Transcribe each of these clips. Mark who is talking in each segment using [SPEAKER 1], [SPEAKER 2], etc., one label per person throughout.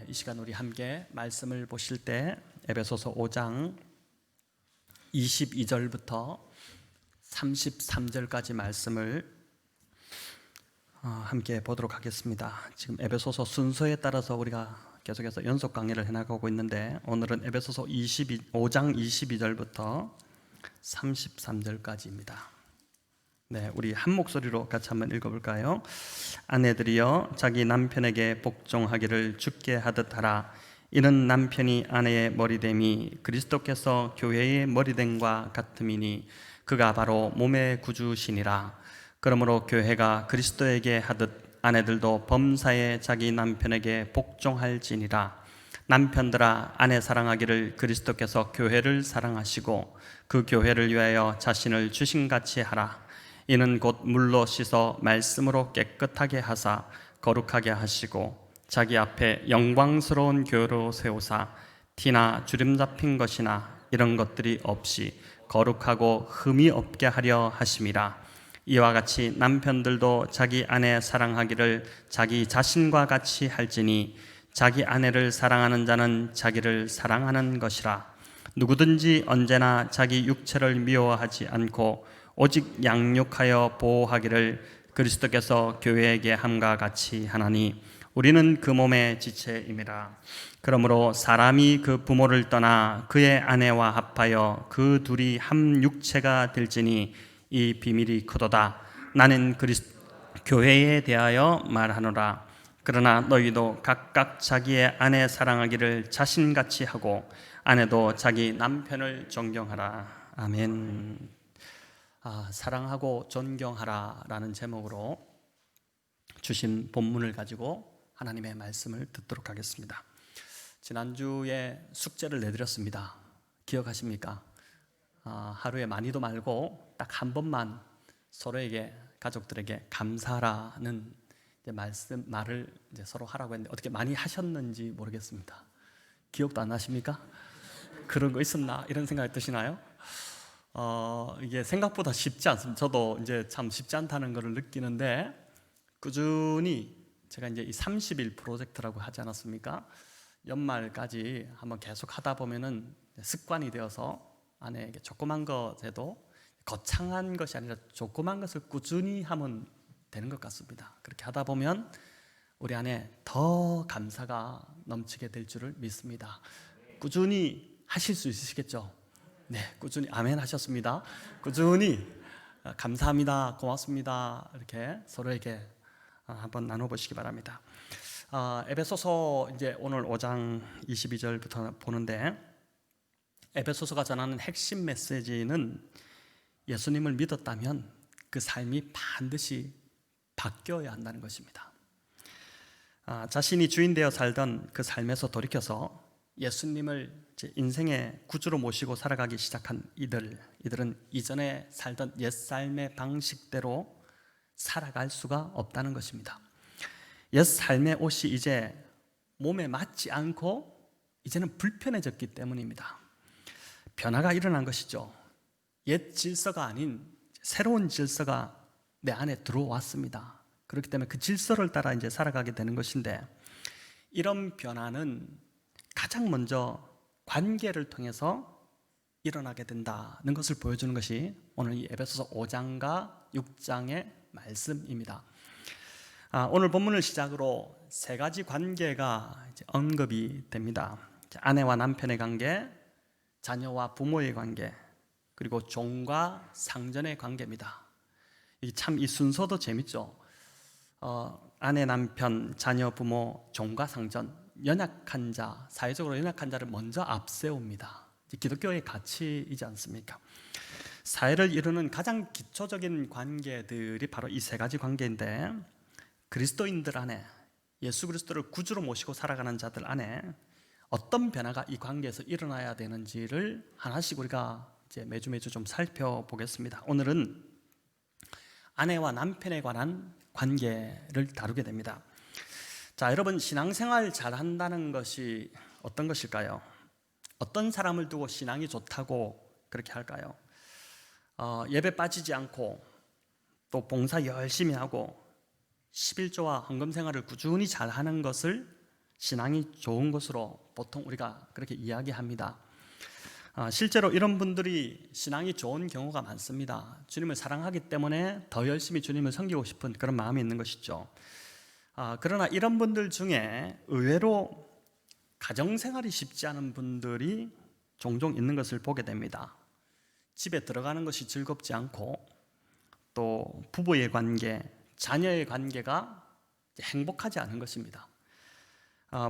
[SPEAKER 1] 이 시간 우리 함께 말씀을 보실 때 에베소서 5장 22절부터 33절까지 말씀을 함께 보도록 하겠습니다. 지금 에베소서 순서에 따라서 우리가 계속해서 연속 강의를 해나가고 있는데 오늘은 에베소서 5장 22절부터 33절까지입니다. 네, 우리 한 목소리로 같이 한번 읽어볼까요? 아내들이여 자기 남편에게 복종하기를 주께 하듯 하라. 이는 남편이 아내의 머리됨이 그리스도께서 교회의 머리됨과 같음이니 그가 바로 몸의 구주시니라. 그러므로 교회가 그리스도에게 하듯 아내들도 범사에 자기 남편에게 복종할지니라. 남편들아 아내 사랑하기를 그리스도께서 교회를 사랑하시고 그 교회를 위하여 자신을 주신같이 하라. 이는 곧 물로 씻어 말씀으로 깨끗하게 하사 거룩하게 하시고 자기 앞에 영광스러운 교회로 세우사 티나 주름 잡힌 것이나 이런 것들이 없이 거룩하고 흠이 없게 하려 하심이라. 이와 같이 남편들도 자기 아내 사랑하기를 자기 자신과 같이 할지니 자기 아내를 사랑하는 자는 자기를 사랑하는 것이라. 누구든지 언제나 자기 육체를 미워하지 않고 오직 양육하여 보호하기를 그리스도께서 교회에게 함과 같이 하나니 우리는 그 몸의 지체임이라. 그러므로 사람이 그 부모를 떠나 그의 아내와 합하여 그 둘이 한 육체가 될지니 이 비밀이 크도다. 나는 교회에 대하여 말하노라. 그러나 너희도 각각 자기의 아내 사랑하기를 자신같이 하고 아내도 자기 남편을 존경하라. 아멘. 사랑하고 존경하라 라는 제목으로 주신 본문을 가지고 하나님의 말씀을 듣도록 하겠습니다. 지난주에 숙제를 내드렸습니다. 기억하십니까? 하루에 많이도 말고 딱 한 번만 서로에게 가족들에게 감사라는 말을 서로 하라고 했는데 어떻게 많이 하셨는지 모르겠습니다. 기억도 안 나십니까? 그런 거 있었나? 이런 생각이 드시나요? 이게 생각보다 쉽지 않습니다. 저도 이제 참 쉽지 않다는 것을 느끼는데 꾸준히 제가 이제 이 30일 프로젝트라고 하지 않았습니까? 연말까지 한번 계속 하다 보면은 습관이 되어서 아내에게 조그만 것에도 거창한 것이 아니라 조그만 것을 꾸준히 하면 되는 것 같습니다. 그렇게 하다 보면 우리 안에 더 감사가 넘치게 될 줄을 믿습니다. 꾸준히 하실 수 있으시겠죠? 네, 꾸준히 아멘 하셨습니다. 꾸준히 감사합니다, 고맙습니다 이렇게 서로에게 한번 나눠보시기 바랍니다. 에베소서 이제 오늘 5장 22절부터 보는데 에베소서가 전하는 핵심 메시지는 예수님을 믿었다면 그 삶이 반드시 바뀌어야 한다는 것입니다. 자신이 주인 되어 살던 그 삶에서 돌이켜서 예수님을 인생의 구주로 모시고 살아가기 시작한 이들은 이전에 살던 옛삶의 방식대로 살아갈 수가 없다는 것입니다. 옛삶의 옷이 이제 몸에 맞지 않고 이제는 불편해졌기 때문입니다. 변화가 일어난 것이죠. 옛 질서가 아닌 새로운 질서가 내 안에 들어왔습니다. 그렇기 때문에 그 질서를 따라 이제 살아가게 되는 것인데 이런 변화는 가장 먼저 관계를 통해서 일어나게 된다는 것을 보여주는 것이 오늘 이 에베소서 5장과 6장의 말씀입니다. 오늘 본문을 시작으로 세 가지 관계가 언급이 됩니다. 아내와 남편의 관계, 자녀와 부모의 관계, 그리고 종과 상전의 관계입니다. 참 이 순서도 재밌죠. 아내, 남편, 자녀, 부모, 종과 상전, 연약한 자, 사회적으로 연약한 자를 먼저 앞세웁니다. 기독교의 가치이지 않습니까? 사회를 이루는 가장 기초적인 관계들이 바로 이 세 가지 관계인데 그리스도인들 안에 예수 그리스도를 구주로 모시고 살아가는 자들 안에 어떤 변화가 이 관계에서 일어나야 되는지를 하나씩 우리가 이제 매주 좀 살펴보겠습니다. 오늘은 아내와 남편에 관한 관계를 다루게 됩니다. 자, 여러분 신앙생활 잘한다는 것이 어떤 것일까요? 어떤 사람을 두고 신앙이 좋다고 그렇게 할까요? 예배 빠지지 않고 또 봉사 열심히 하고 11조와 헌금 생활을 꾸준히 잘하는 것을 신앙이 좋은 것으로 보통 우리가 그렇게 이야기합니다. 실제로 이런 분들이 신앙이 좋은 경우가 많습니다. 주님을 사랑하기 때문에 더 열심히 주님을 섬기고 싶은 그런 마음이 있는 것이죠. 그러나 이런 분들 중에 의외로 가정생활이 쉽지 않은 분들이 종종 있는 것을 보게 됩니다. 집에 들어가는 것이 즐겁지 않고 또 부부의 관계, 자녀의 관계가 행복하지 않은 것입니다.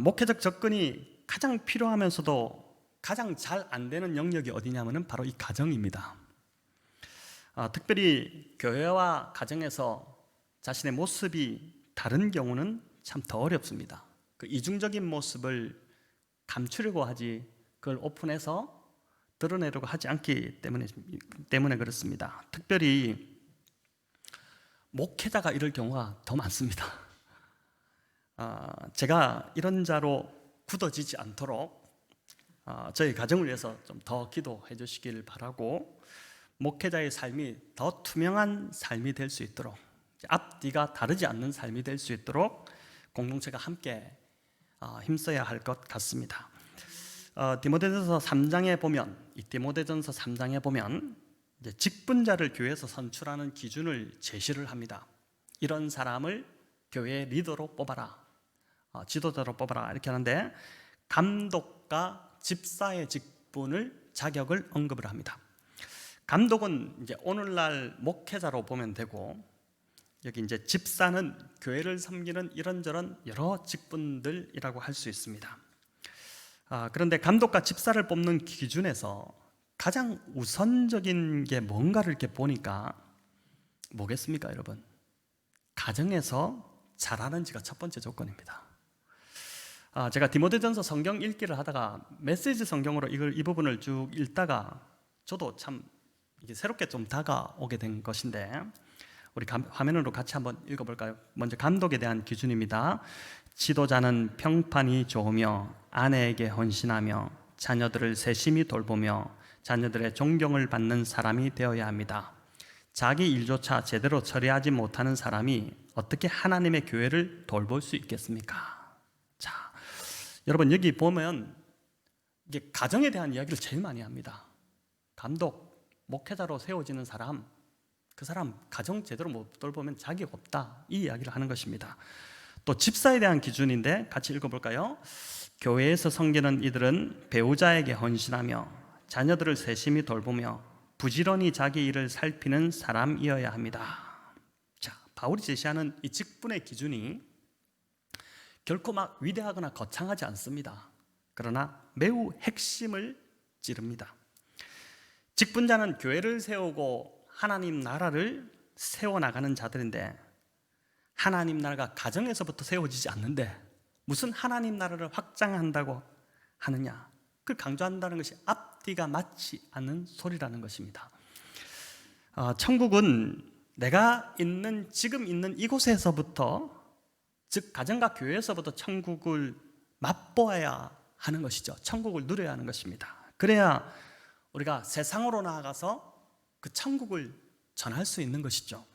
[SPEAKER 1] 목회적 접근이 가장 필요하면서도 가장 잘 안 되는 영역이 어디냐면 바로 이 가정입니다. 특별히 교회와 가정에서 자신의 모습이 다른 경우는 참 더 어렵습니다. 그 이중적인 모습을 감추려고 하지 그걸 오픈해서 드러내려고 하지 않기 때문에 그렇습니다. 특별히 목회자가 이럴 경우가 더 많습니다. 제가 이런 자로 굳어지지 않도록 저희 가정을 위해서 좀 더 기도해 주시길 바라고, 목회자의 삶이 더 투명한 삶이 될 수 있도록, 앞뒤가 다르지 않는 삶이 될 수 있도록 공동체가 함께 힘써야 할 것 같습니다. 디모데전서 3장에 보면 이제 직분자를 교회에서 선출하는 기준을 제시를 합니다. 이런 사람을 교회의 리더로 뽑아라, 지도자로 뽑아라, 이렇게 하는데 감독과 집사의 직분을 자격을 언급을 합니다. 감독은 이제 오늘날 목회자로 보면 되고, 여기 이제 집사는 교회를 섬기는 이런저런 여러 직분들이라고 할 수 있습니다. 그런데 감독과 집사를 뽑는 기준에서 가장 우선적인 게 뭔가를 이렇게 보니까 뭐겠습니까, 여러분? 가정에서 잘하는지가 첫 번째 조건입니다. 제가 디모데전서 성경 읽기를 하다가 메시지 성경으로 이 부분을 쭉 읽다가 저도 참 이게 새롭게 좀 다가오게 된 것인데, 우리 화면으로 같이 한번 읽어볼까요? 먼저 감독에 대한 기준입니다. 지도자는 평판이 좋으며 아내에게 헌신하며 자녀들을 세심히 돌보며 자녀들의 존경을 받는 사람이 되어야 합니다. 자기 일조차 제대로 처리하지 못하는 사람이 어떻게 하나님의 교회를 돌볼 수 있겠습니까? 자, 여러분, 여기 보면 이게 가정에 대한 이야기를 제일 많이 합니다. 감독, 목회자로 세워지는 사람, 그 사람 가정 제대로 못 돌보면 자격 없다, 이 이야기를 하는 것입니다. 또 집사에 대한 기준인데 같이 읽어볼까요? 교회에서 섬기는 이들은 배우자에게 헌신하며 자녀들을 세심히 돌보며 부지런히 자기 일을 살피는 사람이어야 합니다. 자, 바울이 제시하는 이 직분의 기준이 결코 막 위대하거나 거창하지 않습니다. 그러나 매우 핵심을 찌릅니다. 직분자는 교회를 세우고 하나님 나라를 세워나가는 자들인데, 하나님 나라가 가정에서부터 세워지지 않는데 무슨 하나님 나라를 확장한다고 하느냐, 그걸 강조한다는 것이 앞뒤가 맞지 않는 소리라는 것입니다. 천국은 내가 지금 있는 이곳에서부터, 즉 가정과 교회에서부터 천국을 맛보아야 하는 것이죠. 천국을 누려야 하는 것입니다. 그래야 우리가 세상으로 나아가서 그 천국을 전할 수 있는 것이죠.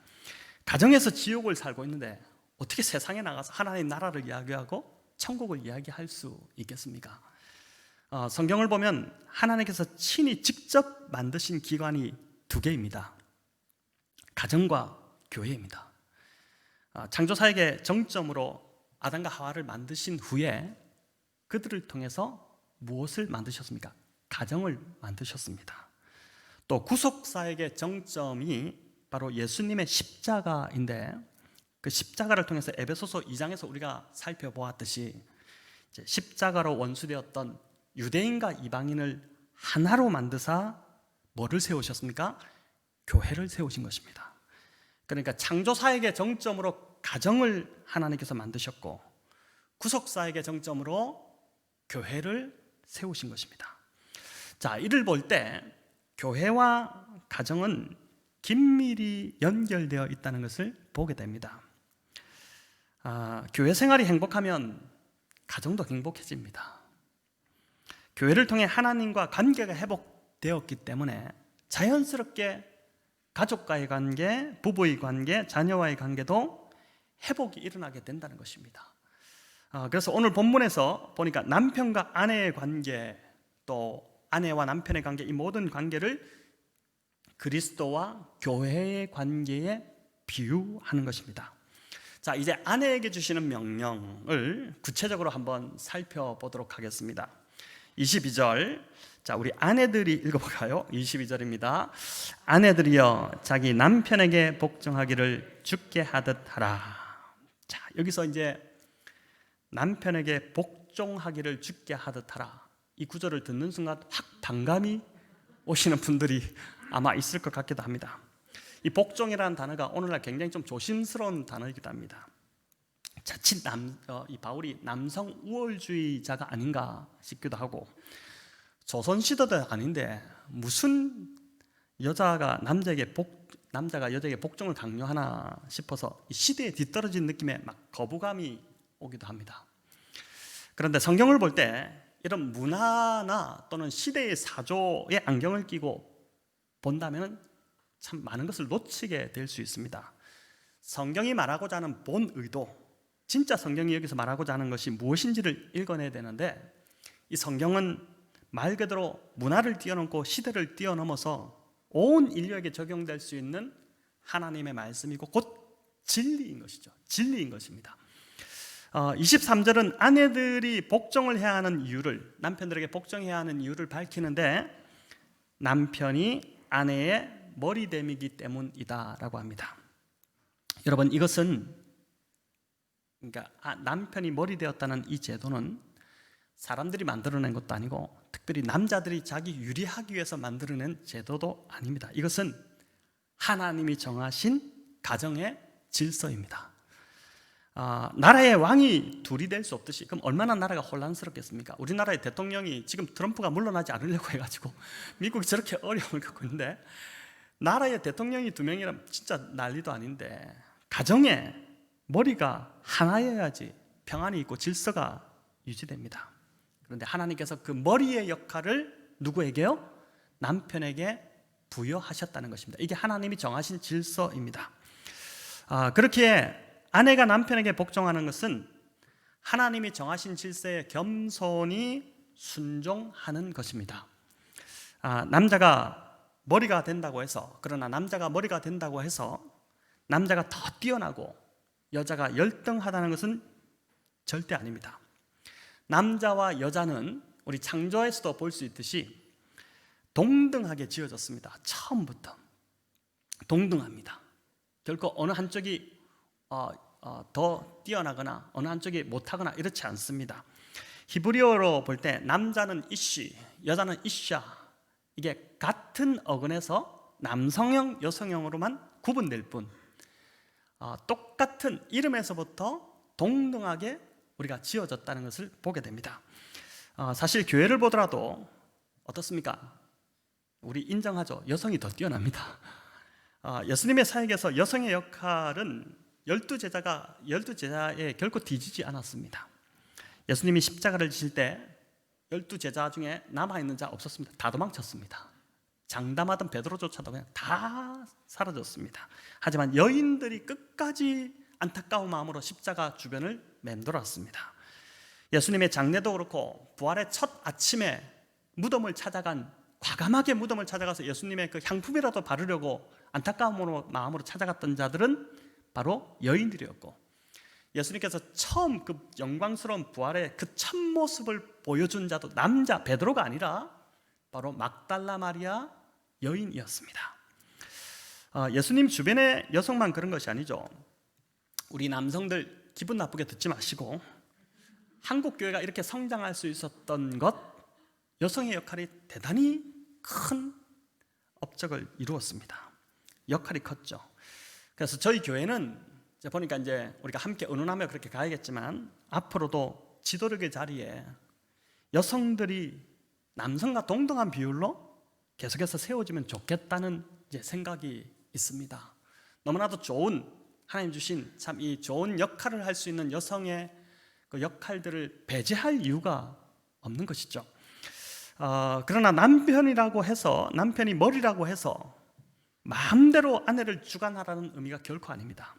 [SPEAKER 1] 가정에서 지옥을 살고 있는데 어떻게 세상에 나가서 하나님 나라를 이야기하고 천국을 이야기할 수 있겠습니까? 성경을 보면 하나님께서 친히 직접 만드신 기관이 두 개입니다. 가정과 교회입니다. 창조사역의 정점으로 아담과 하와를 만드신 후에 그들을 통해서 무엇을 만드셨습니까? 가정을 만드셨습니다. 또 구속사역의 정점이 바로 예수님의 십자가인데, 그 십자가를 통해서 에베소서 2장에서 우리가 살펴보았듯이 이제 십자가로 원수되었던 유대인과 이방인을 하나로 만드사 뭐를 세우셨습니까? 교회를 세우신 것입니다. 그러니까 창조사역의 정점으로 가정을 하나님께서 만드셨고, 구속사역의 정점으로 교회를 세우신 것입니다. 자, 이를 볼 때 교회와 가정은 긴밀히 연결되어 있다는 것을 보게 됩니다. 교회 생활이 행복하면 가정도 행복해집니다. 교회를 통해 하나님과 관계가 회복되었기 때문에 자연스럽게 가족과의 관계, 부부의 관계, 자녀와의 관계도 회복이 일어나게 된다는 것입니다. 그래서 오늘 본문에서 보니까 남편과 아내의 관계, 또 아내와 남편의 관계, 이 모든 관계를 그리스도와 교회의 관계에 비유하는 것입니다. 자, 이제 아내에게 주시는 명령을 구체적으로 한번 살펴보도록 하겠습니다. 22절, 자, 우리 아내들이 읽어볼까요? 22절입니다. 아내들이여 자기 남편에게 복종하기를 주께 하듯 하라. 자, 여기서 이제 남편에게 복종하기를 주께 하듯 하라, 이 구절을 듣는 순간 확 반감이 오시는 분들이 아마 있을 것 같기도 합니다. 이 복종이라는 단어가 오늘날 굉장히 좀 조심스러운 단어이기도 합니다. 자칫 이 바울이 남성 우월주의자가 아닌가 싶기도 하고, 조선시대도 아닌데 무슨 남자가 여자에게 복종을 강요하나 싶어서 시대에 뒤떨어진 느낌의 막 거부감이 오기도 합니다. 그런데 성경을 볼 때 이런 문화나 또는 시대의 사조에 안경을 끼고 본다면 참 많은 것을 놓치게 될 수 있습니다. 성경이 말하고자 하는 본 의도, 진짜 성경이 여기서 말하고자 하는 것이 무엇인지를 읽어내야 되는데, 이 성경은 말 그대로 문화를 뛰어넘고 시대를 뛰어넘어서 온 인류에게 적용될 수 있는 하나님의 말씀이고 곧 진리인 것이죠. 진리인 것입니다. 23절은 아내들이 복종을 해야 하는 이유를, 남편들에게 복종해야 하는 이유를 밝히는데, 남편이 아내의 머리됨이기 때문이다 라고 합니다. 여러분, 이것은 그러니까 남편이 머리 되었다는 이 제도는 사람들이 만들어낸 것도 아니고 특별히 남자들이 자기 유리하기 위해서 만들어낸 제도도 아닙니다. 이것은 하나님이 정하신 가정의 질서입니다. 나라의 왕이 둘이 될 수 없듯이, 그럼 얼마나 나라가 혼란스럽겠습니까? 우리나라의 대통령이 지금 트럼프가 물러나지 않으려고 해가지고 미국이 저렇게 어려움을 겪고 있는데, 나라의 대통령이 2명이라면 진짜 난리도 아닌데, 가정의 머리가 하나여야지 평안이 있고 질서가 유지됩니다. 그런데 하나님께서 그 머리의 역할을 누구에게요? 남편에게 부여하셨다는 것입니다. 이게 하나님이 정하신 질서입니다. 그렇게 아내가 남편에게 복종하는 것은 하나님이 정하신 질서에 겸손히 순종하는 것입니다. 남자가 머리가 된다고 해서, 그러나 남자가 머리가 된다고 해서 남자가 더 뛰어나고 여자가 열등하다는 것은 절대 아닙니다. 남자와 여자는 우리 창조에서도 볼 수 있듯이 동등하게 지어졌습니다. 처음부터 동등합니다. 결코 어느 한쪽이 더 뛰어나거나 어느 한쪽이 못하거나 이렇지 않습니다. 히브리어로 볼 때 남자는 이쉬, 여자는 이샤, 이게 같은 어근에서 남성형, 여성형으로만 구분될 뿐, 똑같은 이름에서부터 동등하게 우리가 지어졌다는 것을 보게 됩니다. 사실 교회를 보더라도 어떻습니까? 우리 인정하죠. 여성이 더 뛰어납니다. 예수님의 사역에서 여성의 역할은 12제자에 결코 뒤지지 않았습니다. 예수님이 십자가를 지실 때 12제자 중에 남아있는 자 없었습니다. 다 도망쳤습니다. 장담하던 베드로조차도 그냥 다 사라졌습니다. 하지만 여인들이 끝까지 안타까운 마음으로 십자가 주변을 맴돌았습니다. 예수님의 장례도 그렇고 부활의 첫 아침에 과감하게 무덤을 찾아가서 예수님의 그 향품이라도 바르려고 안타까운 마음으로 찾아갔던 자들은 바로 여인들이었고, 예수님께서 처음 그 영광스러운 부활의 그 첫 모습을 보여준 자도 남자 베드로가 아니라 바로 막달라 마리아 여인이었습니다. 예수님 주변의 여성만 그런 것이 아니죠. 우리 남성들 기분 나쁘게 듣지 마시고, 한국 교회가 이렇게 성장할 수 있었던 것, 여성의 역할이 대단히 큰 업적을 이루었습니다. 역할이 컸죠. 그래서 저희 교회는 보니까 이제 우리가 함께 의논하며 그렇게 가야겠지만, 앞으로도 지도력의 자리에 여성들이 남성과 동등한 비율로 계속해서 세워지면 좋겠다는 이제 생각이 있습니다. 너무나도 좋은, 하나님 주신 참 이 좋은 역할을 할 수 있는 여성의 그 역할들을 배제할 이유가 없는 것이죠. 그러나 남편이 머리라고 해서 마음대로 아내를 주관하라는 의미가 결코 아닙니다.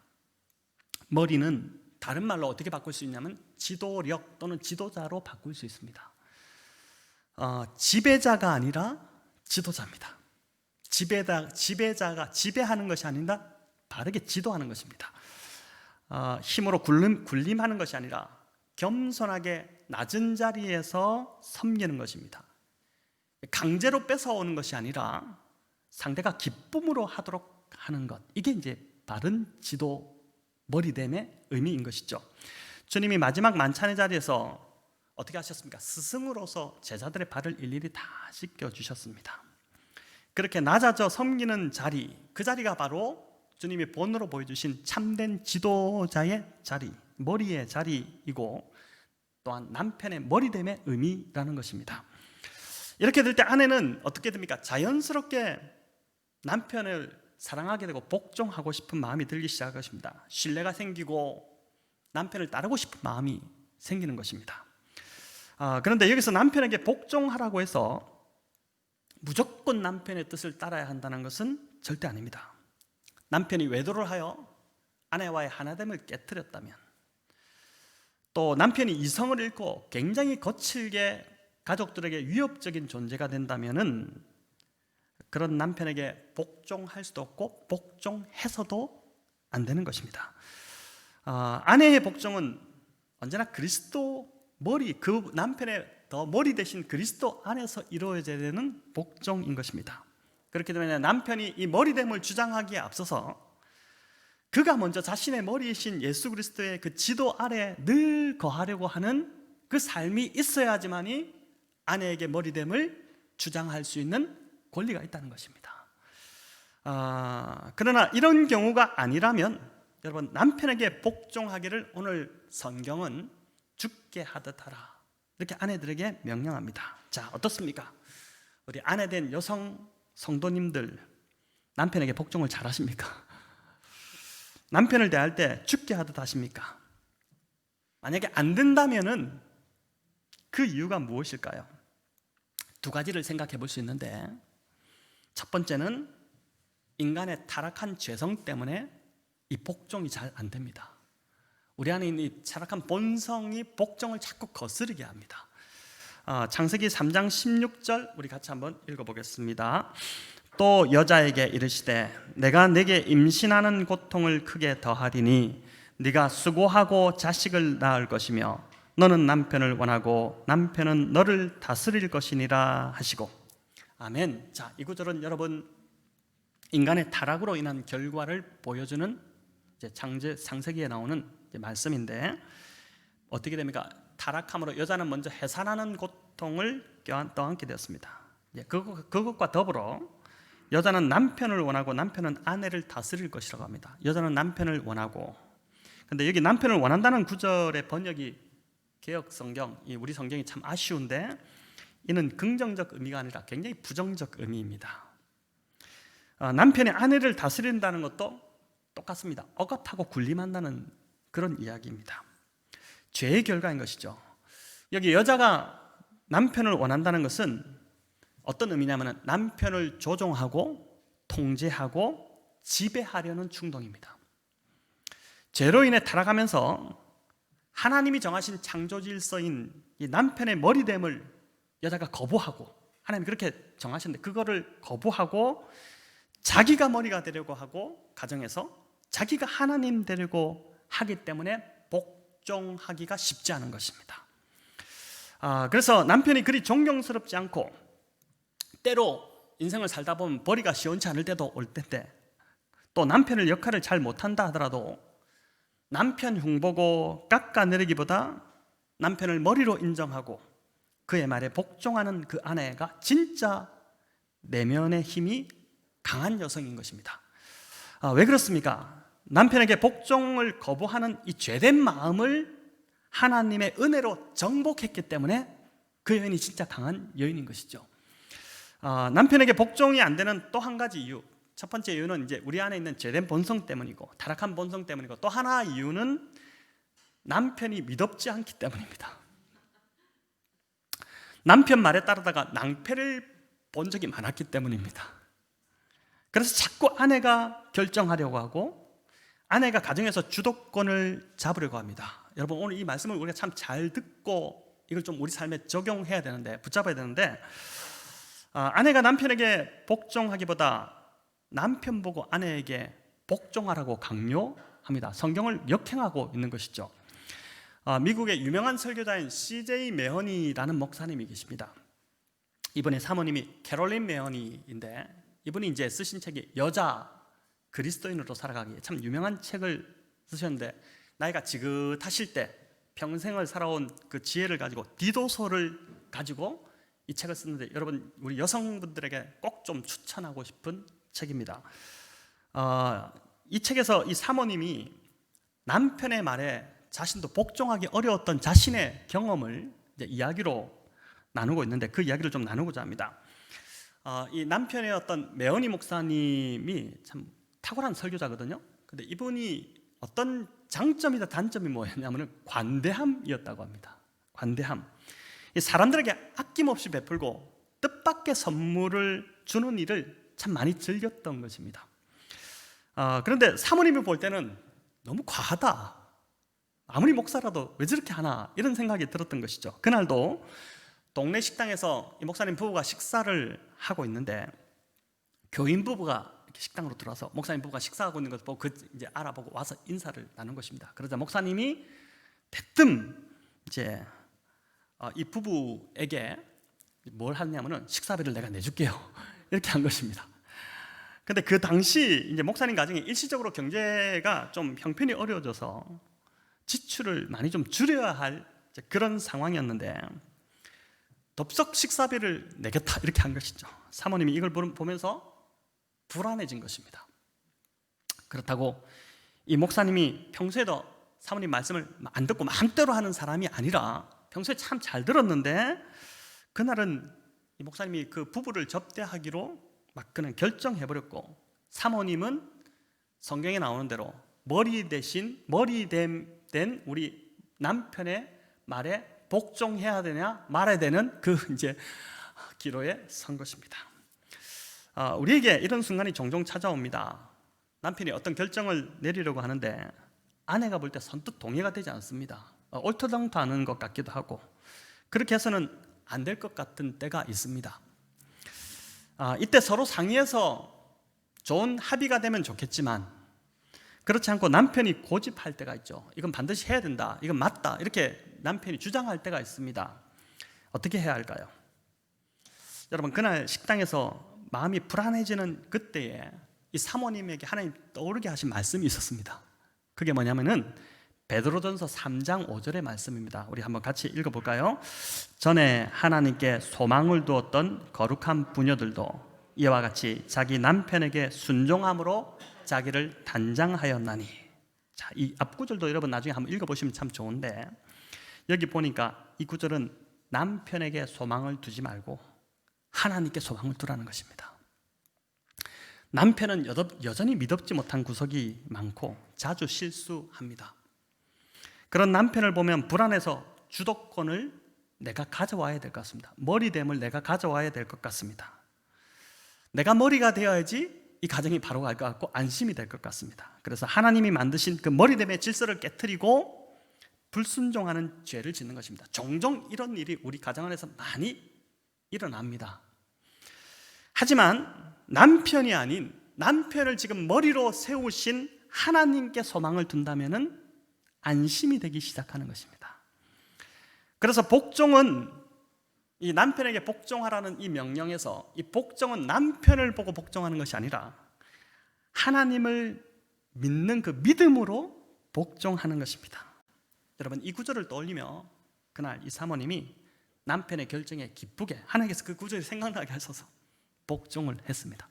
[SPEAKER 1] 머리는 다른 말로 어떻게 바꿀 수 있냐면 지도력 또는 지도자로 바꿀 수 있습니다. 지배자가 아니라 지도자입니다. 지배자가 지배하는 것이 아니라 바르게 지도하는 것입니다. 힘으로 군림하는 것이 아니라 겸손하게 낮은 자리에서 섬기는 것입니다. 강제로 뺏어오는 것이 아니라 상대가 기쁨으로 하도록 하는 것, 이게 이제 바른 지도 머리됨의 의미인 것이죠. 주님이 마지막 만찬의 자리에서 어떻게 하셨습니까? 스승으로서 제자들의 발을 일일이 다 씻겨주셨습니다. 그렇게 낮아져 섬기는 자리, 그 자리가 바로 주님이 본으로 보여주신 참된 지도자의 자리, 머리의 자리이고 또한 남편의 머리됨의 의미라는 것입니다. 이렇게 될 때 아내는 어떻게 됩니까? 자연스럽게 남편을 사랑하게 되고 복종하고 싶은 마음이 들기 시작할 것입니다. 신뢰가 생기고 남편을 따르고 싶은 마음이 생기는 것입니다. 그런데 여기서 남편에게 복종하라고 해서 무조건 남편의 뜻을 따라야 한다는 것은 절대 아닙니다. 남편이 외도를 하여 아내와의 하나됨을 깨뜨렸다면, 또 남편이 이성을 잃고 굉장히 거칠게 가족들에게 위협적인 존재가 된다면은 그런 남편에게 복종할 수도 없고 복종해서도 안 되는 것입니다. 아내의 복종은 언제나 그리스도 머리, 그 남편의 더 머리 대신 그리스도 안에서 이루어져야 되는 복종인 것입니다. 그렇기 때문에 남편이 이 머리됨을 주장하기에 앞서서 그가 먼저 자신의 머리이신 예수 그리스도의 그 지도 아래 늘 거하려고 하는 그 삶이 있어야지만이 아내에게 머리됨을 주장할 수 있는 권리가 있다는 것입니다. 그러나 이런 경우가 아니라면 여러분, 남편에게 복종하기를 오늘 성경은 죽게 하듯 하라, 이렇게 아내들에게 명령합니다. 자, 어떻습니까? 우리 아내된 여성 성도님들, 남편에게 복종을 잘 하십니까? 남편을 대할 때 죽게 하듯 하십니까? 만약에 안 된다면은 그 이유가 무엇일까요? 두 가지를 생각해 볼 수 있는데, 첫 번째는 인간의 타락한 죄성 때문에 이 복종이 잘 안 됩니다. 우리 안에 있는 이 타락한 본성이 복종을 자꾸 거스르게 합니다. 창세기 3장 16절 우리 같이 한번 읽어보겠습니다. 또 여자에게 이르시되 내가 네게 임신하는 고통을 크게 더하리니 네가 수고하고 자식을 낳을 것이며 너는 남편을 원하고 남편은 너를 다스릴 것이니라 하시고. 아멘. 자, 이 구절은 여러분, 인간의 타락으로 인한 결과를 보여주는 이제 창세기에 나오는 이제 말씀인데, 어떻게 됩니까? 타락함으로 여자는 먼저 해산하는 고통을 떠안게 되었습니다. 그것과 더불어 여자는 남편을 원하고 남편은 아내를 다스릴 것이라고 합니다. 여자는 남편을 원하고, 근데 여기 남편을 원한다는 구절의 번역이 개역 성경, 우리 성경이 참 아쉬운데, 이는 긍정적 의미가 아니라 굉장히 부정적 의미입니다. 남편이 아내를 다스린다는 것도 똑같습니다. 억압하고 군림한다는 그런 이야기입니다. 죄의 결과인 것이죠. 여기 여자가 남편을 원한다는 것은 어떤 의미냐면 남편을 조종하고 통제하고 지배하려는 충동입니다. 죄로 인해 타락하면서 하나님이 정하신 창조 질서인 이 남편의 머리됨을 여자가 거부하고, 하나님이 그렇게 정하셨는데 그거를 거부하고 자기가 머리가 되려고 하고, 가정에서 자기가 하나님 되려고 하기 때문에 복종하기가 쉽지 않은 것입니다. 그래서 남편이 그리 존경스럽지 않고, 때로 인생을 살다 보면 벌이가 시원치 않을 때도 올 텐데, 또 남편의 역할을 잘 못한다 하더라도 남편 흉보고 깎아내리기보다 남편을 머리로 인정하고 그의 말에 복종하는 그 아내가 진짜 내면의 힘이 강한 여성인 것입니다. 왜 그렇습니까? 남편에게 복종을 거부하는 이 죄된 마음을 하나님의 은혜로 정복했기 때문에 그 여인이 진짜 강한 여인인 것이죠. 남편에게 복종이 안 되는 또 한 가지 이유, 첫 번째 이유는 이제 우리 안에 있는 죄된 본성 때문이고, 타락한 본성 때문이고, 또 하나 이유는 남편이 믿음지 않기 때문입니다. 남편 말에 따르다가 낭패를 본 적이 많았기 때문입니다. 그래서 자꾸 아내가 결정하려고 하고, 아내가 가정에서 주도권을 잡으려고 합니다. 여러분, 오늘 이 말씀을 우리가 참 잘 듣고 이걸 좀 우리 삶에 적용해야 되는데, 붙잡아야 되는데, 아내가 남편에게 복종하기보다 남편 보고 아내에게 복종하라고 강요합니다. 성경을 역행하고 있는 것이죠. 미국의 유명한 설교자인 CJ 메허니라는 목사님이 계십니다. 이분의 사모님이 캐롤린 메허니인데, 이분이 이제 쓰신 책이 여자 그리스도인으로 살아가기에 참 유명한 책을 쓰셨는데, 나이가 지긋하실 때 평생을 살아온 그 지혜를 가지고 디도서를 가지고 이 책을 쓰는데, 여러분, 우리 여성분들에게 꼭 좀 추천하고 싶은 책입니다. 이 책에서 이 사모님이 남편의 말에 자신도 복종하기 어려웠던 자신의 경험을 이제 이야기로 나누고 있는데, 그 이야기를 좀 나누고자 합니다. 이 남편의 어떤 메어니 목사님이 참 탁월한 설교자거든요. 근데 이분이 어떤 장점이다 단점이 뭐였냐면 관대함이었다고 합니다. 관대함. 이 사람들에게 아낌없이 베풀고 뜻밖의 선물을 주는 일을 참 많이 즐겼던 것입니다. 그런데 사모님이 볼 때는 너무 과하다, 아무리 목사라도 왜 저렇게 하나, 이런 생각이 들었던 것이죠. 그날도 동네 식당에서 이 목사님 부부가 식사를 하고 있는데, 교인 부부가 이렇게 식당으로 들어와서 목사님 부부가 식사하고 있는 것을 보고 이제 알아보고 와서 인사를 나눈 것입니다. 그러자 목사님이 대뜸 이제 이 부부에게 뭘 하냐면은 식사비를 내가 내줄게요, 이렇게 한 것입니다. 근데 그 당시 이제 목사님 가정이 일시적으로 경제가 좀 형편이 어려워져서 지출을 많이 좀 줄여야 할 그런 상황이었는데, 덥석 식사비를 내겠다, 이렇게 한 것이죠. 사모님이 이걸 보면서 불안해진 것입니다. 그렇다고 이 목사님이 평소에도 사모님 말씀을 안 듣고 마음대로 하는 사람이 아니라 평소에 참 잘 들었는데, 그날은 이 목사님이 그 부부를 접대하기로 막 그냥 결정해버렸고, 사모님은 성경에 나오는 대로 머리 대신 된 우리 남편의 말에 복종해야 되냐 말아야 되는 그 이제 기로에 선 것입니다. 우리에게 이런 순간이 종종 찾아옵니다. 남편이 어떤 결정을 내리려고 하는데 아내가 볼 때 선뜻 동의가 되지 않습니다. 옳다당도 않은 것 같기도 하고, 그렇게 해서는 안 될 것 같은 때가 있습니다. 이때 서로 상의해서 좋은 합의가 되면 좋겠지만, 그렇지 않고 남편이 고집할 때가 있죠. 이건 반드시 해야 된다, 이건 맞다, 이렇게 남편이 주장할 때가 있습니다. 어떻게 해야 할까요? 여러분, 그날 식당에서 마음이 불안해지는 그때에 이 사모님에게 하나님 떠오르게 하신 말씀이 있었습니다. 그게 뭐냐면은 베드로전서 3장 5절의 말씀입니다. 우리 한번 같이 읽어볼까요? 전에 하나님께 소망을 두었던 거룩한 부녀들도 이와 같이 자기 남편에게 순종함으로 자기를 단장하였나니. 자, 이 앞구절도 여러분 나중에 한번 읽어보시면 참 좋은데, 여기 보니까 이 구절은 남편에게 소망을 두지 말고 하나님께 소망을 두라는 것입니다. 남편은 여전히 믿음지 못한 구석이 많고 자주 실수합니다. 그런 남편을 보면 불안해서 주도권을 내가 가져와야 될 것 같습니다. 머리됨을 내가 가져와야 될 것 같습니다. 내가 머리가 되어야지 이 가정이 바로 갈 것 같고 안심이 될 것 같습니다. 그래서 하나님이 만드신 그 머리됨의 질서를 깨트리고 불순종하는 죄를 짓는 것입니다. 종종 이런 일이 우리 가정 안에서 많이 일어납니다. 하지만 남편이 아닌 남편을 지금 머리로 세우신 하나님께 소망을 둔다면은 안심이 되기 시작하는 것입니다. 그래서 복종은, 이 남편에게 복종하라는 이 명령에서 이 복종은 남편을 보고 복종하는 것이 아니라 하나님을 믿는 그 믿음으로 복종하는 것입니다. 여러분, 이 구절을 떠올리며 그날 이 사모님이 남편의 결정에 기쁘게, 하나님께서 그 구절이 생각나게 하셔서 복종을 했습니다.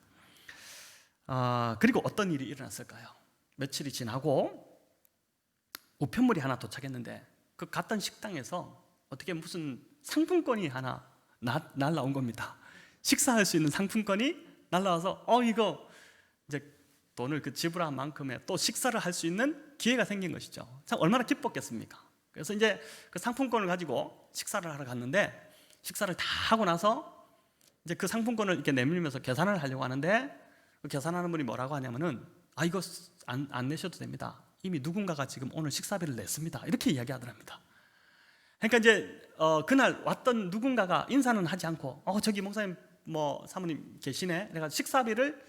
[SPEAKER 1] 그리고 어떤 일이 일어났을까요? 며칠이 지나고 우편물이 하나 도착했는데, 그 갔던 식당에서 어떻게 무슨 상품권이 하나 날라온 겁니다. 식사할 수 있는 상품권이 날라와서 이거 이제 돈을 그 지불한 만큼의 또 식사를 할 수 있는 기회가 생긴 것이죠. 참 얼마나 기뻤겠습니까? 그래서 이제 그 상품권을 가지고 식사를 하러 갔는데, 식사를 다 하고 나서 이제 그 상품권을 이렇게 내밀면서 계산을 하려고 하는데, 그 계산하는 분이 뭐라고 하냐면은 이거 안 내셔도 됩니다. 이미 누군가가 지금 오늘 식사비를 냈습니다. 이렇게 이야기하더랍니다. 그러니까 이제 그날 왔던 누군가가 인사는 하지 않고 저기 목사님 사모님 계시네. 내가 식사비를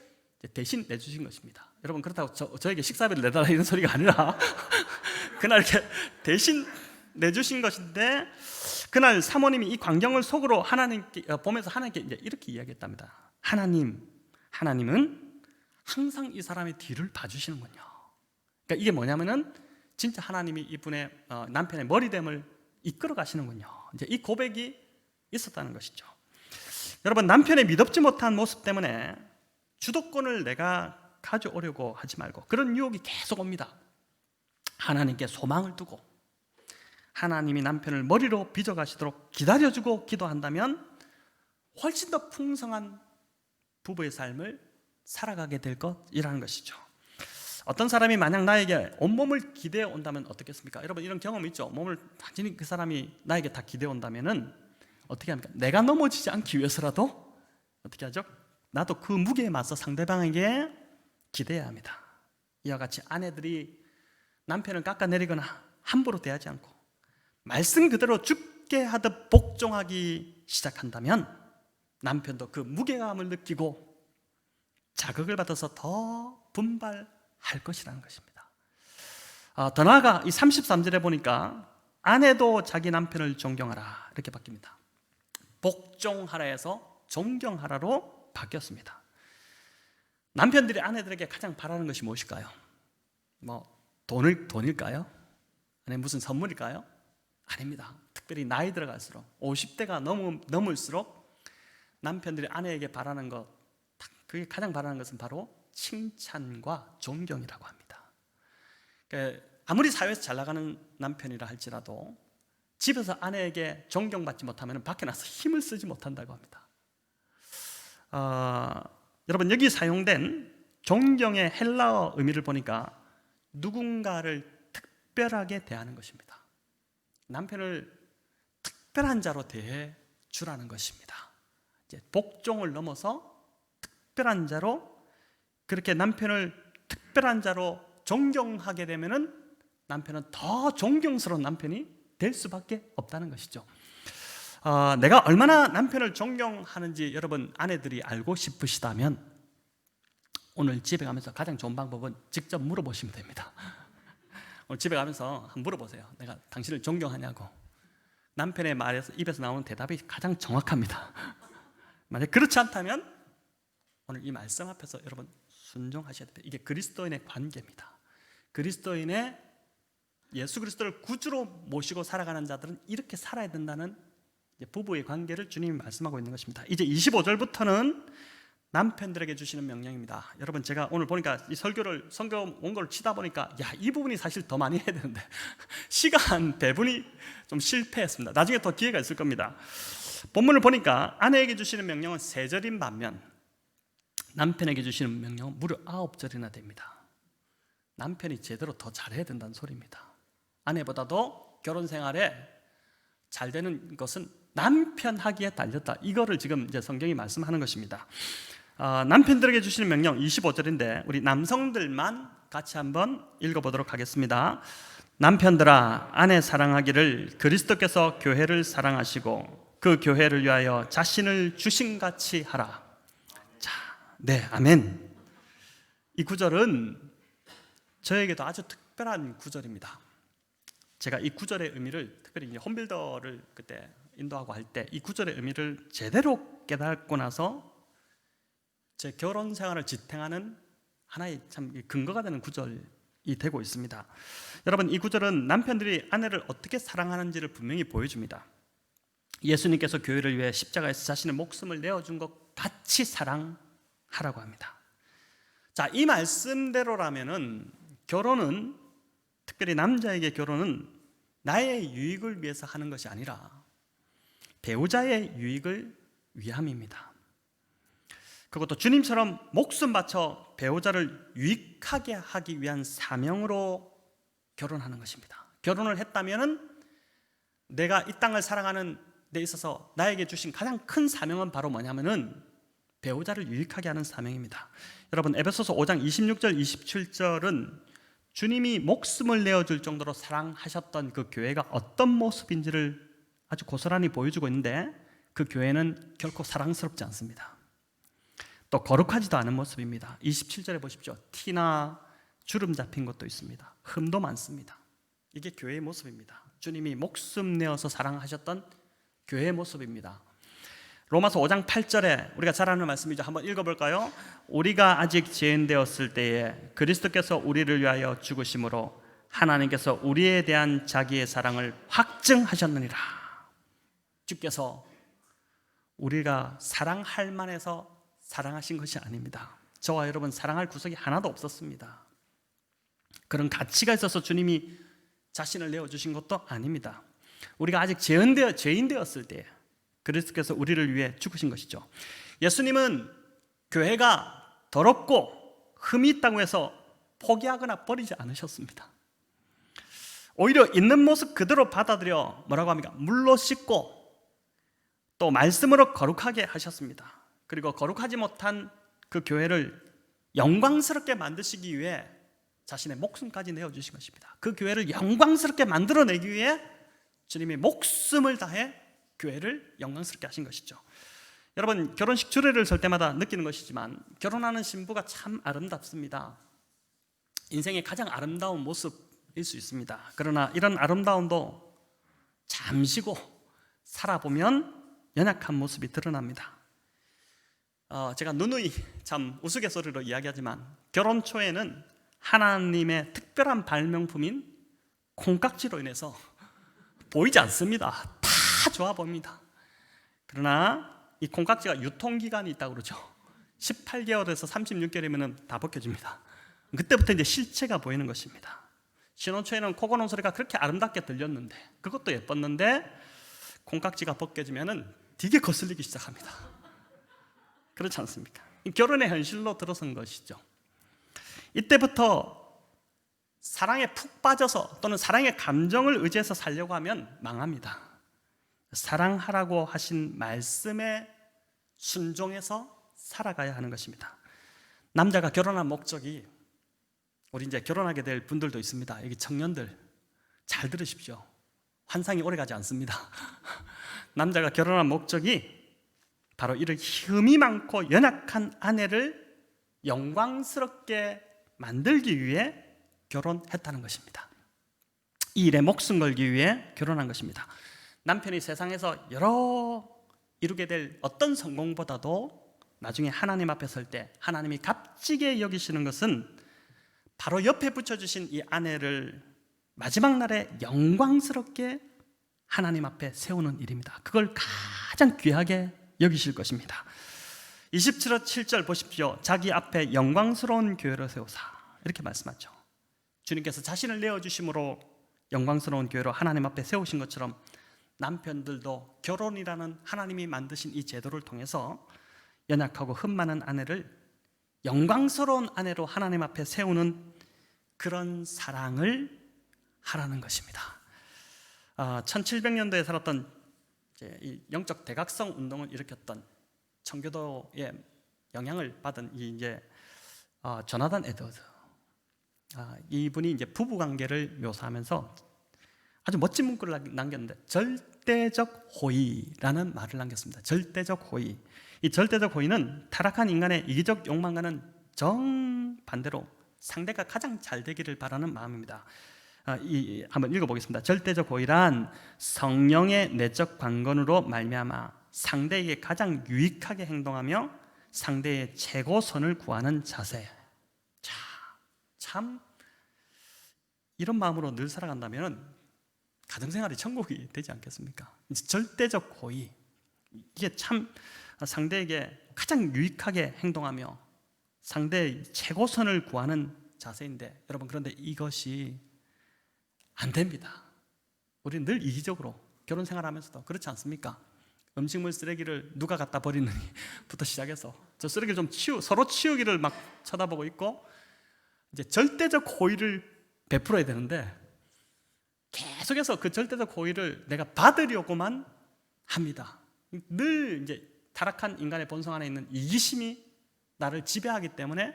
[SPEAKER 1] 대신 내주신 것입니다. 여러분, 그렇다고 저에게 식사비를 내달라 이런 소리가 아니라 그날 이렇게 대신 내주신 것인데, 그날 사모님이 이 광경을 속으로 하나님께 보면서 하나님께 이제 이렇게 이야기했답니다. 하나님은 항상 이 사람의 뒤를 봐주시는군요. 그러니까 이게 뭐냐면은 진짜 하나님이 이분의 남편의 머리됨을 이끌어 가시는군요. 이제 이 고백이 있었다는 것이죠. 여러분, 남편의 미덥지 못한 모습 때문에 주도권을 내가 가져오려고 하지 말고, 그런 유혹이 계속 옵니다. 하나님께 소망을 두고 하나님이 남편을 머리로 빚어가시도록 기다려주고 기도한다면 훨씬 더 풍성한 부부의 삶을 살아가게 될 것이라는 것이죠. 어떤 사람이 만약 나에게 온몸을 기대어 온다면 어떻겠습니까? 여러분, 이런 경험 있죠? 몸을 완전히 그 사람이 나에게 다 기대어 온다면은 어떻게 합니까? 내가 넘어지지 않기 위해서라도 어떻게 하죠? 나도 그 무게에 맞서 상대방에게 기대해야 합니다. 이와 같이 아내들이 남편을 깎아내리거나 함부로 대하지 않고 말씀 그대로 죽게 하듯 복종하기 시작한다면 남편도 그 무게감을 느끼고 자극을 받아서 더 분발할 것이라는 것입니다. 더 나아가 이 33절에 보니까 아내도 자기 남편을 존경하라 이렇게 바뀝니다. 복종하라에서 존경하라로 바뀌었습니다. 남편들이 아내들에게 가장 바라는 것이 무엇일까요? 돈일까요? 아니면 무슨 선물일까요? 아닙니다. 특별히 나이 들어갈수록 50대가 넘을수록 남편들이 아내에게 바라는 것, 그게 가장 바라는 것은 바로 칭찬과 존경이라고 합니다. 그러니까 아무리 사회에서 잘 나가는 남편이라 할지라도 집에서 아내에게 존경받지 못하면 밖에 나서 힘을 쓰지 못한다고 합니다. 여러분, 여기 사용된 존경의 헬라어 의미를 보니까 누군가를 특별하게 대하는 것입니다. 남편을 특별한 자로 대해 주라는 것입니다. 이제 복종을 넘어서 특별한 자로, 그렇게 남편을 특별한 자로 존경하게 되면은 남편은 더 존경스러운 남편이 될 수밖에 없다는 것이죠. 내가 얼마나 남편을 존경하는지 여러분 아내들이 알고 싶으시다면 오늘 집에 가면서 가장 좋은 방법은 직접 물어보시면 됩니다. 오늘 집에 가면서 한번 물어보세요. 내가 당신을 존경하냐고. 남편의 말에서 입에서 나오는 대답이 가장 정확합니다. 만약 그렇지 않다면 오늘 이 말씀 앞에서 여러분 순종하셔야 됩니다. 이게 그리스도인의 관계입니다. 그리스도인의 예수 그리스도를 구주로 모시고 살아가는 자들은 이렇게 살아야 된다는 부부의 관계를 주님이 말씀하고 있는 것입니다. 이제 25절부터는 남편들에게 주시는 명령입니다. 여러분, 제가 오늘 보니까 이 성경 원고를 치다 보니까 이 부분이 사실 더 많이 해야 되는데 시간 배분이 좀 실패했습니다. 나중에 더 기회가 있을 겁니다. 본문을 보니까 아내에게 주시는 명령은 3절인 반면 남편에게 주시는 명령은 무려 9절이나 됩니다. 남편이 제대로 더 잘해야 된다는 소리입니다. 아내보다도 결혼 생활에 잘 되는 것은 남편 하기에 달렸다. 이거를 지금 이제 성경이 말씀하는 것입니다. 남편들에게 주시는 명령 25절인데 우리 남성들만 같이 한번 읽어보도록 하겠습니다. 남편들아, 아내 사랑하기를 그리스도께서 교회를 사랑하시고 그 교회를 위하여 자신을 주신같이 하라. 자, 네, 아멘. 이 구절은 저에게도 아주 특별한 구절입니다. 제가 이 구절의 의미를 특별히 홈빌더를 그때 인도하고 할 때 이 구절의 의미를 제대로 깨닫고 나서 제 결혼 생활을 지탱하는 하나의 참 근거가 되는 구절이 되고 있습니다. 여러분, 이 구절은 남편들이 아내를 어떻게 사랑하는지를 분명히 보여줍니다. 예수님께서 교회를 위해 십자가에서 자신의 목숨을 내어준 것 같이 사랑하라고 합니다. 자, 이 말씀대로라면은 결혼은, 특별히 남자에게 결혼은 나의 유익을 위해서 하는 것이 아니라 배우자의 유익을 위함입니다. 그것도 주님처럼 목숨 바쳐 배우자를 유익하게 하기 위한 사명으로 결혼하는 것입니다. 결혼을 했다면은 내가 이 땅을 살아가는 데 있어서 나에게 주신 가장 큰 사명은 바로 뭐냐면은 배우자를 유익하게 하는 사명입니다. 여러분, 에베소서 5장 26절 27절은 주님이 목숨을 내어줄 정도로 사랑하셨던 그 교회가 어떤 모습인지를 아주 고스란히 보여주고 있는데, 그 교회는 결코 사랑스럽지 않습니다. 또 거룩하지도 않은 모습입니다. 27절에 보십시오. 티나 주름 잡힌 것도 있습니다. 흠도 많습니다. 이게 교회의 모습입니다. 주님이 목숨 내어서 사랑하셨던 교회의 모습입니다. 로마서 5장 8절에 우리가 잘 아는 말씀이죠. 한번 읽어볼까요? 우리가 아직 죄인되었을 때에 그리스도께서 우리를 위하여 죽으심으로 하나님께서 우리에 대한 자기의 사랑을 확증하셨느니라. 주께서 우리가 사랑할 만해서 사랑하신 것이 아닙니다. 저와 여러분 사랑할 구석이 하나도 없었습니다. 그런 가치가 있어서 주님이 자신을 내어주신 것도 아닙니다. 우리가 아직 죄인 되었을 때 그리스도께서 우리를 위해 죽으신 것이죠. 예수님은 교회가 더럽고 흠이 있다고 해서 포기하거나 버리지 않으셨습니다. 오히려 있는 모습 그대로 받아들여 뭐라고 합니까? 물로 씻고 또 말씀으로 거룩하게 하셨습니다. 그리고 거룩하지 못한 그 교회를 영광스럽게 만드시기 위해 자신의 목숨까지 내어주신 것입니다. 그 교회를 영광스럽게 만들어내기 위해 주님이 목숨을 다해 교회를 영광스럽게 하신 것이죠. 여러분, 결혼식 주례를 설 때마다 느끼는 것이지만 결혼하는 신부가 참 아름답습니다. 인생의 가장 아름다운 모습일 수 있습니다. 그러나 이런 아름다움도 잠시고 살아보면 연약한 모습이 드러납니다. 제가 누누이 참 우스갯소리로 이야기하지만 결혼 초에는 하나님의 특별한 발명품인 콩깍지로 인해서 보이지 않습니다. 다 좋아 보입니다. 그러나 이 콩깍지가 유통기간이 있다고 그러죠. 18개월에서 36개월이면 다 벗겨집니다. 그때부터 이제 실체가 보이는 것입니다. 신혼 초에는 코 고는 소리가 그렇게 아름답게 들렸는데, 그것도 예뻤는데 콩깍지가 벗겨지면 되게 거슬리기 시작합니다. 그렇지 않습니까? 결혼의 현실로 들어선 것이죠. 이때부터 사랑에 푹 빠져서 또는 사랑의 감정을 의지해서 살려고 하면 망합니다. 사랑하라고 하신 말씀에 순종해서 살아가야 하는 것입니다. 남자가 결혼한 목적이, 우리 이제 결혼하게 될 분들도 있습니다. 여기 청년들 잘 들으십시오. 환상이 오래가지 않습니다. 남자가 결혼한 목적이 바로 이런 흠이 많고 연약한 아내를 영광스럽게 만들기 위해 결혼했다는 것입니다. 이 일에 목숨 걸기 위해 결혼한 것입니다. 남편이 세상에서 여러 이루게 될 어떤 성공보다도 나중에 하나님 앞에 설 때 하나님이 값지게 여기시는 것은 바로 옆에 붙여주신 이 아내를 마지막 날에 영광스럽게 하나님 앞에 세우는 일입니다. 그걸 가장 귀하게 여기실 것입니다. 27절 7절 보십시오. 자기 앞에 영광스러운 교회를 세우사, 이렇게 말씀하죠. 주님께서 자신을 내어주심으로 영광스러운 교회로 하나님 앞에 세우신 것처럼 남편들도 결혼이라는 하나님이 만드신 이 제도를 통해서 연약하고 흠 많은 아내를 영광스러운 아내로 하나님 앞에 세우는 그런 사랑을 하라는 것입니다. 1700년도에 살았던 이 영적 대각성 운동을 일으켰던 청교도의 영향을 받은 조나단 에드워즈, 이분이 이제 부부 관계를 묘사하면서 아주 멋진 문구를 남겼는데, 절대적 호의라는 말을 남겼습니다. 절대적 호의. 이 절대적 호의는 타락한 인간의 이기적 욕망과는 정반대로 상대가 가장 잘 되기를 바라는 마음입니다. 한번 읽어보겠습니다. 절대적 호의란 성령의 내적 관건으로 말미암아 상대에게 가장 유익하게 행동하며 상대의 최고선을 구하는 자세. 참 이런 마음으로 늘 살아간다면 가정생활이 천국이 되지 않겠습니까? 절대적 호의, 이게 참 상대에게 가장 유익하게 행동하며 상대의 최고선을 구하는 자세인데, 여러분, 그런데 이것이 안 됩니다. 우리는 늘 이기적으로 결혼 생활하면서도 그렇지 않습니까? 음식물 쓰레기를 누가 갖다 버리느니부터 시작해서 저 쓰레기를 좀 서로 치우기를 막 쳐다보고 있고, 이제 절대적 호의를 베풀어야 되는데 계속해서 그 절대적 호의를 내가 받으려고만 합니다. 늘 이제 타락한 인간의 본성 안에 있는 이기심이 나를 지배하기 때문에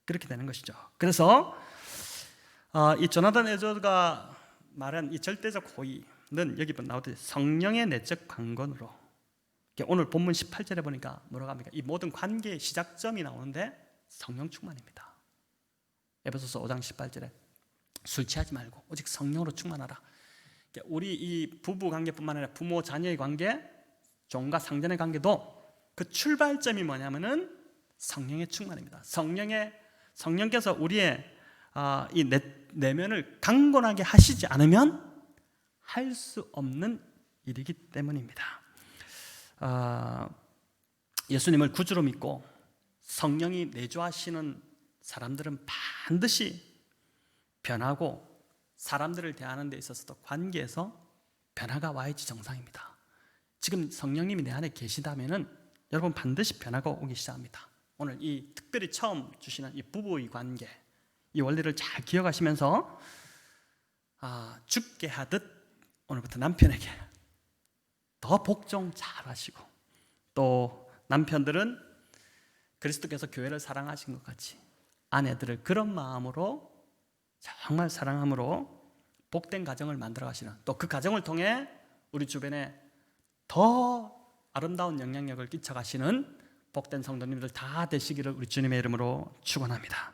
[SPEAKER 1] 그렇게 되는 것이죠. 그래서 이 조나단 에드워드가 말한 이 절대적 호의는 여기 나오듯이 성령의 내적 강건으로, 오늘 본문 18절에 보니까 뭐라고 합니까? 이 모든 관계의 시작점이 나오는데 성령 충만입니다. 에베소서 5장 18절에 술 취하지 말고 오직 성령으로 충만하라. 우리 이 부부 관계뿐만 아니라 부모 자녀의 관계, 종과 상전의 관계도 그 출발점이 뭐냐면은 성령의 충만입니다. 성령께서 우리의 이 내면을 강건하게 하시지 않으면 할 수 없는 일이기 때문입니다. 예수님을 구주로 믿고 성령이 내주하시는 사람들은 반드시 변하고 사람들을 대하는 데 있어서도 관계에서 변화가 와야지 정상입니다. 지금 성령님이 내 안에 계시다면은 여러분 반드시 변화가 오기 시작합니다. 오늘 이 특별히 처음 주시는 이 부부의 관계, 이 원리를 잘 기억하시면서 죽게 하듯 오늘부터 남편에게 더 복종 잘 하시고, 또 남편들은 그리스도께서 교회를 사랑하신 것 같이 아내들을 그런 마음으로 정말 사랑함으로 복된 가정을 만들어 가시는, 또 그 가정을 통해 우리 주변에 더 아름다운 영향력을 끼쳐 가시는 복된 성도님들 다 되시기를 우리 주님의 이름으로 축원합니다.